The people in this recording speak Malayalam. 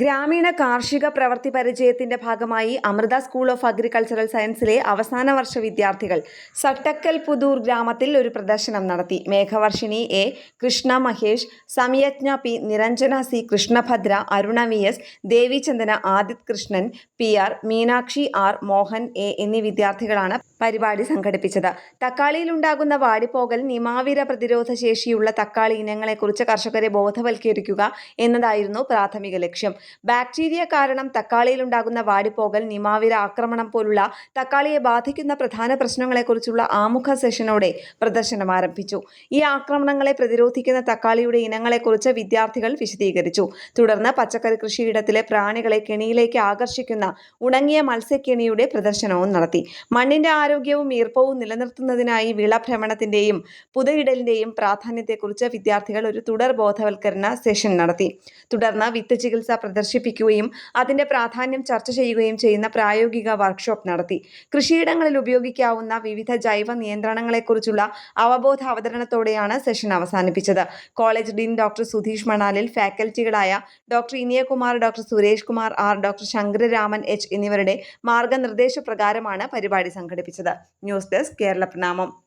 ഗ്രാമീണ കാർഷിക പ്രവൃത്തി പരിചയത്തിന്റെ ഭാഗമായി അമൃത സ്കൂൾ ഓഫ് അഗ്രികൾച്ചറൽ സയൻസിലെ അവസാന വർഷ വിദ്യാർത്ഥികൾ സട്ടക്കൽ പുതൂർ ഗ്രാമത്തിൽ ഒരു പ്രദർശനം നടത്തി. Meghavarshini A, Krishna Mahesh, Samyajna P, Niranjana C, Krishnabhadra, Aruna V S, Devichandana, Adith Krishnan P R, Meenakshi R, Mohan A എന്നീ വിദ്യാർത്ഥികളാണ് പരിപാടി സംഘടിപ്പിച്ചത്. തക്കാളിയിലുണ്ടാകുന്ന വാടിപ്പോകൽ, നിമാവിര പ്രതിരോധ ശേഷിയുള്ള തക്കാളി ഇനങ്ങളെക്കുറിച്ച് കർഷകരെ ബോധവൽക്കരിക്കുക എന്നതായിരുന്നു പ്രാഥമിക ലക്ഷ്യം. ബാക്ടീരിയ കാരണം തക്കാളിയിലുണ്ടാകുന്ന വാടിപ്പോകൽ, നിമാവിര ആക്രമണം പോലുള്ള തക്കാളിയെ ബാധിക്കുന്ന പ്രധാന പ്രശ്നങ്ങളെക്കുറിച്ചുള്ള ആമുഖ സെഷനോടെ പ്രദർശനം ആരംഭിച്ചു. ഈ ആക്രമണങ്ങളെ പ്രതിരോധിക്കുന്ന തക്കാളിയുടെ ഇനങ്ങളെക്കുറിച്ച് വിദ്യാർത്ഥികൾ വിശദീകരിച്ചു. തുടർന്ന് പച്ചക്കറി കൃഷിയിടത്തിലെ പ്രാണികളെ കെണിയിലേക്ക് ആകർഷിക്കുന്ന ഉണങ്ങിയ മത്സ്യക്കെണിയുടെ പ്രദർശനവും നടത്തി. മണ്ണിന്റെ ആരോഗ്യവും ഈർപ്പവും നിലനിർത്തുന്നതിനായി വിളഭ്രമണത്തിന്റെയും പുതയിടലിന്റെയും പ്രാധാന്യത്തെക്കുറിച്ച് വിദ്യാർത്ഥികൾ ഒരു തുടർ ബോധവൽക്കരണ സെഷൻ നടത്തി. തുടർന്ന് വിത്ത് ചികിത്സ പ്രദർശിപ്പിക്കുകയും അതിന്റെ പ്രാധാന്യം ചർച്ച ചെയ്യുകയും ചെയ്യുന്ന പ്രായോഗിക വർക്ക്ഷോപ്പ് നടത്തി. കൃഷിയിടങ്ങളിൽ ഉപയോഗിക്കാവുന്ന വിവിധ ജൈവ നിയന്ത്രണങ്ങളെക്കുറിച്ചുള്ള അവബോധ അവതരണത്തോടെയാണ് സെഷൻ അവസാനിപ്പിച്ചത്. College dean doctor Sudheesh Manalil, ഫാക്കൽറ്റികളായ doctor Iniyakumar, doctor Suresh Kumar R, doctor Sankararaman H എന്നിവരുടെ മാർഗനിർദ്ദേശപ്രകാരമാണ് പരിപാടി സംഘടിപ്പിച്ചത്. ന്യൂസ് ഡെസ്ക് കേരള പ്രണാമം.